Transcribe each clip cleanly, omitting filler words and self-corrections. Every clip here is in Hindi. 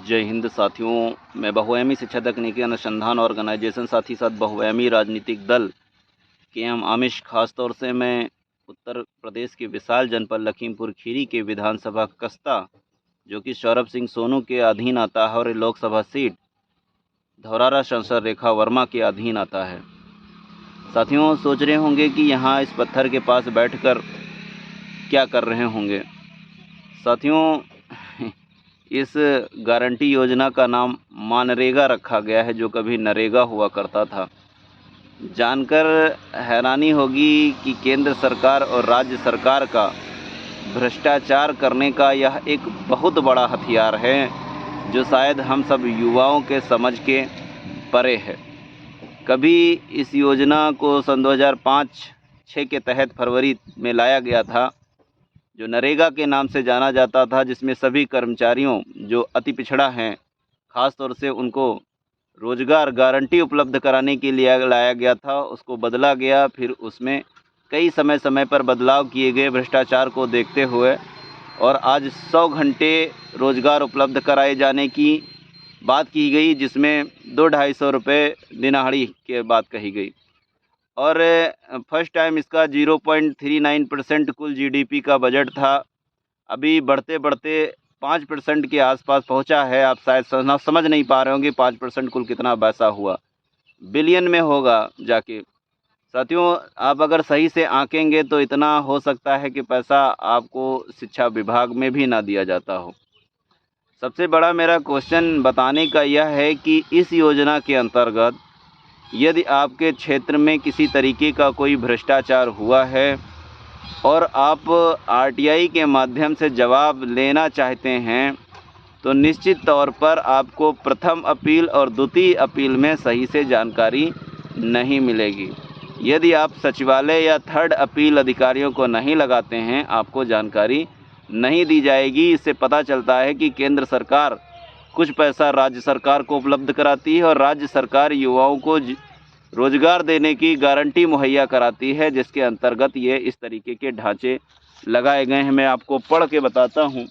जय हिंद साथियों, मैं बहुआयामी शिक्षा तकनीकी अनुसंधान ऑर्गेनाइजेशन साथ ही साथ बहुआयामी राजनीतिक दल KM आमिष खास तौर से मैं उत्तर प्रदेश के विशाल जनपद लखीमपुर खीरी के विधानसभा कस्ता जो कि सौरभ सिंह सोनू के अधीन आता है और लोकसभा सीट धौरारा संसद रेखा वर्मा के अधीन आता है। साथियों, सोच रहे होंगे कि यहाँ इस पत्थर के पास बैठकर क्या कर रहे होंगे। साथियों, इस गारंटी योजना का नाम मनरेगा रखा गया है, जो कभी नरेगा हुआ करता था। जानकर हैरानी होगी कि केंद्र सरकार और राज्य सरकार का भ्रष्टाचार करने का यह एक बहुत बड़ा हथियार है, जो शायद हम सब युवाओं के समझ के परे है। कभी इस योजना को सन 2005-06 के तहत फरवरी में लाया गया था, जो नरेगा के नाम से जाना जाता था, जिसमें सभी कर्मचारियों जो अति पिछड़ा हैं ख़ास तौर से उनको रोज़गार गारंटी उपलब्ध कराने के लिए लाया गया था। उसको बदला गया, फिर उसमें कई समय पर बदलाव किए गए भ्रष्टाचार को देखते हुए, और आज 100 घंटे रोज़गार उपलब्ध कराए जाने की बात की गई, जिसमें 200-250 रुपये दिनहाड़ी के बात कही गई। और फर्स्ट टाइम इसका 0.39% कुल GDP का बजट था। अभी बढ़ते बढ़ते 5% के आसपास पहुंचा है। आप शायद समझ नहीं पा रहे होंगे 5% कुल कितना पैसा हुआ, बिलियन में होगा जाके। साथियों, आप अगर सही से आंकेंगे तो इतना हो सकता है कि पैसा आपको शिक्षा विभाग में भी ना दिया जाता हो। सबसे बड़ा मेरा क्वेश्चन बताने का यह है कि इस योजना के अंतर्गत यदि आपके क्षेत्र में किसी तरीके का कोई भ्रष्टाचार हुआ है और आप RTI के माध्यम से जवाब लेना चाहते हैं, तो निश्चित तौर पर आपको प्रथम अपील और द्वितीय अपील में सही से जानकारी नहीं मिलेगी। यदि आप सचिवालय या थर्ड अपील अधिकारियों को नहीं लगाते हैं, आपको जानकारी नहीं दी जाएगी। इससे पता चलता है कि केंद्र सरकार कुछ पैसा राज्य सरकार को उपलब्ध कराती है और राज्य सरकार युवाओं को रोज़गार देने की गारंटी मुहैया कराती है, जिसके अंतर्गत ये इस तरीके के ढांचे लगाए गए हैं। मैं आपको पढ़ के बताता हूँ।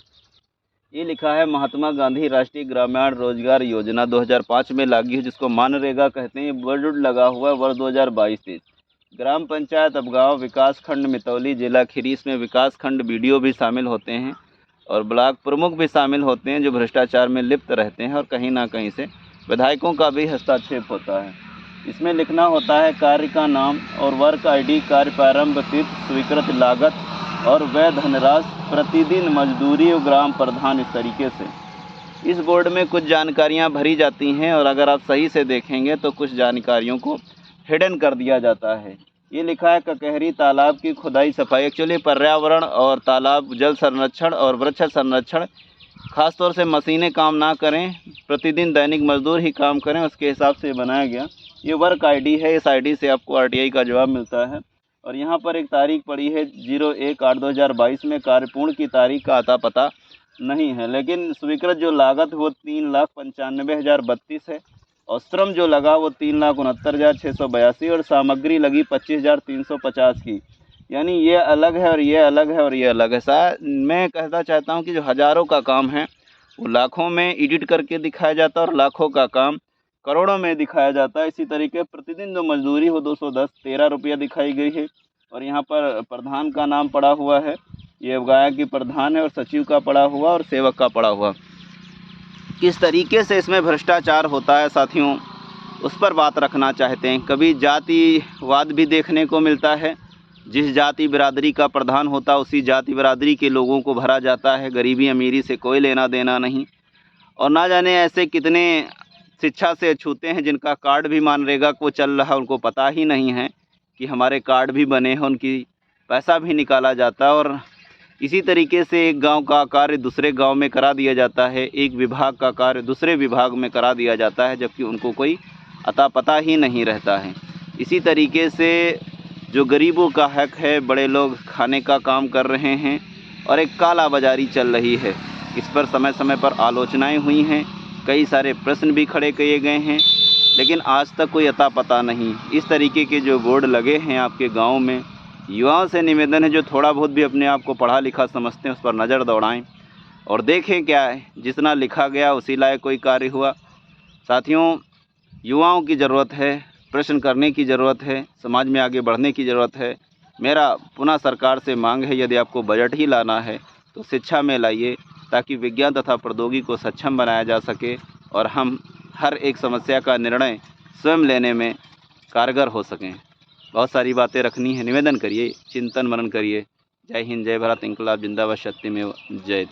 ये लिखा है, महात्मा गांधी राष्ट्रीय ग्रामीण रोजगार योजना 2005 में लागू है, जिसको मनरेगा कहते हैं। वर्ड लगा हुआ है वर्ष 2022-23। ग्राम पंचायत अबगांव विकास खंड मितौली जिला खीरी, इसमें विकास खंड BDO भी शामिल होते हैं और ब्लॉक प्रमुख भी शामिल होते हैं, जो भ्रष्टाचार में लिप्त रहते हैं, और कहीं ना कहीं से विधायकों का भी हस्तक्षेप होता है। इसमें लिखना होता है कार्य का नाम और वर्क ID, कार्य प्रारंभ तिथि, स्वीकृत लागत और वह धनराशि, प्रतिदिन मजदूरी और ग्राम प्रधान। इस तरीके से इस बोर्ड में कुछ जानकारियां भरी जाती हैं, और अगर आप सही से देखेंगे तो कुछ जानकारियों को हिडन कर दिया जाता है। ये लिखा है ककहरी तालाब की खुदाई सफाई। एक्चुअली पर्यावरण और तालाब जल संरक्षण और वृक्ष संरक्षण, खास तौर से मशीनें काम ना करें, प्रतिदिन दैनिक मजदूर ही काम करें, उसके हिसाब से बनाया गया। ये वर्क ID है। इस ID से आपको RTI का जवाब मिलता है। और यहाँ पर एक तारीख पड़ी है 01/8/2022 में। कार्य पूर्ण की तारीख का अता पता नहीं है, लेकिन स्वीकृत जो लागत वो 3,95,032 है, और श्रम जो लगा वो 3,69,682, और सामग्री लगी 25,350 की। यानी ये अलग है और ये अलग है और ये अलग है। मैं कहना चाहता हूँ कि जो हज़ारों का काम है वो लाखों में एडिट करके दिखाया जाता है, और लाखों का काम करोड़ों में दिखाया जाता है। इसी तरीके प्रतिदिन जो मजदूरी हो 213 रुपया दिखाई गई है। और यहाँ पर प्रधान का नाम पड़ा हुआ है, ये अबगाया की प्रधान है, और सचिव का पड़ा हुआ और सेवक का पड़ा हुआ। किस तरीके से इसमें भ्रष्टाचार होता है साथियों, उस पर बात रखना चाहते हैं। कभी जातिवाद भी देखने को मिलता है। जिस जाति बिरादरी का प्रधान होता है उसी जाति बिरादरी के लोगों को भरा जाता है। गरीबी अमीरी से कोई लेना देना नहीं। और ना जाने ऐसे कितने शिक्षा से अछूते हैं जिनका कार्ड भी मनरेगा को चल रहा है, उनको पता ही नहीं है कि हमारे कार्ड भी बने हैं, उनकी पैसा भी निकाला जाता है। और इसी तरीके से एक गांव का कार्य दूसरे गांव में करा दिया जाता है, एक विभाग का कार्य दूसरे विभाग में करा दिया जाता है, जबकि उनको कोई अता पता ही नहीं रहता है। इसी तरीके से जो गरीबों का हक है, बड़े लोग खाने का काम कर रहे हैं, और एक काला बाजारी चल रही है। इस पर समय समय पर आलोचनाएँ हुई हैं, कई सारे प्रश्न भी खड़े किए गए हैं, लेकिन आज तक कोई अता पता नहीं। इस तरीके के जो बोर्ड लगे हैं आपके गांव में, युवाओं से निवेदन है जो थोड़ा बहुत भी अपने आप को पढ़ा लिखा समझते हैं उस पर नज़र दौड़ाएं। और देखें क्या है, जितना लिखा गया उसी लायक कोई कार्य हुआ। साथियों, युवाओं की ज़रूरत है, प्रश्न करने की ज़रूरत है, समाज में आगे बढ़ने की ज़रूरत है। मेरा पुनः सरकार से मांग है, यदि आपको बजट ही लाना है तो शिक्षा में लाइए, ताकि विज्ञान तथा प्रौद्योगिकी को सक्षम बनाया जा सके और हम हर एक समस्या का निर्णय स्वयं लेने में कारगर हो सकें। बहुत सारी बातें रखनी है, निवेदन करिए, चिंतन मनन करिए। जय हिंद, जय भारत, इंकलाब जिंदाबाद, सत्यमेव जयते।